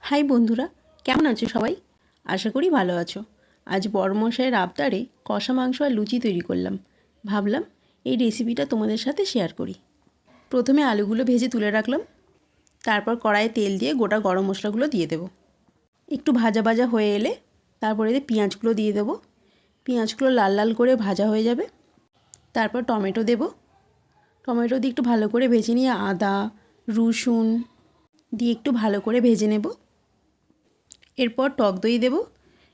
High বন্ধুরা, কেমন আছো সবাই? আশা করি ভালো আছো। আজ বড়মশাইয়ের আবদারে কষা মাংস আর লুচি তৈরি করলাম। ভাবলাম এই রেসিপিটা তোমাদের সাথে শেয়ার করি। প্রথমে আলুগুলো ভেজে তুলে রাখলাম। তারপর কড়াইয়ে তেল দিয়ে গোটা গরম মশলাগুলো দিয়ে দেবো। একটু ভাজা ভাজা হয়ে এলে তারপরে এতে পেঁয়াজগুলো দিয়ে দেবো। পেঁয়াজগুলো লাল লাল করে ভাজা হয়ে যাবে। তারপর টমেটো দেবো। টমেটো দিয়ে একটু ভালো করে ভেজে নিয়ে আদা রসুন দিয়ে একটু ভালো করে ভেজে নেব। এরপর টক দই দেব।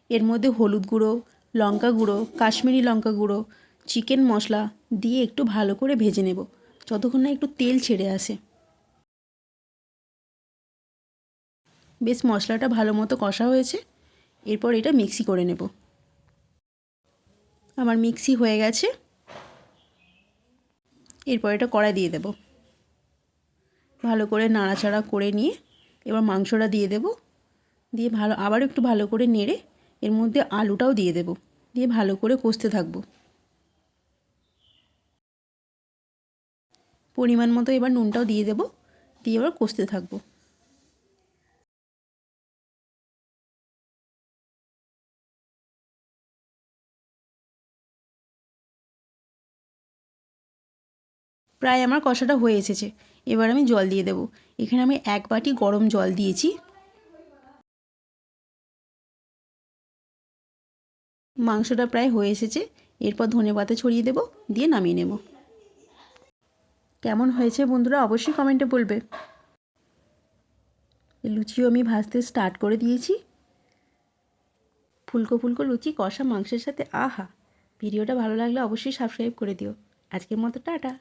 এর মধ্যে হলুদ গুঁড়ো, লঙ্কা গুঁড়ো, কাশ্মীরি লঙ্কা গুঁড়ো, চিকেন মশলা দিয়ে একটু ভালো করে ভেজে নেব যতক্ষণ না একটু তেল ছেড়ে আসে। বেশ মশলাটা ভালো মতো কষা হয়েছে। এরপর এটা মিক্সি করে নেব। আমার মিক্সি হয়ে গেছে। এরপর এটা কড়াই দিয়ে দেব। ভালো করে নাড়াচাড়া করে নিয়ে এবার মাংসটা দিয়ে দেব। দিয়ে আবার একটু ভালো করে নেড়ে এর মধ্যে আলুটাও দিয়ে দেব। দিয়ে ভালো করে কষতে থাকবো। পরিমাণ মতো এবার নুনটাও দিয়ে দেব। দিয়ে এবার কষতে থাকবো। প্রায় আমার কষাটা হয়ে এসেছে। এবার আমি জল দিয়ে দেব। এখানে আমি 1 বাটি গরম জল দিয়েছি। মাংসটা প্রায় হয়ে এসেছে। এরপর ধনেপাতা ছড়িয়ে দেব, দিয়ে নামিয়ে নেব। কেমন হয়েছে বন্ধুরা অবশ্যই কমেন্টে বলবে। লুচিও আমি ভাজতে স্টার্ট করে দিয়েছি। ফুলকো ফুলকো লুচি কষা মাংসের সাথে আহা! ভিডিওটা ভালো লাগলে অবশ্যই সাবস্ক্রাইব করে দিও। আজকের মতো টাটা।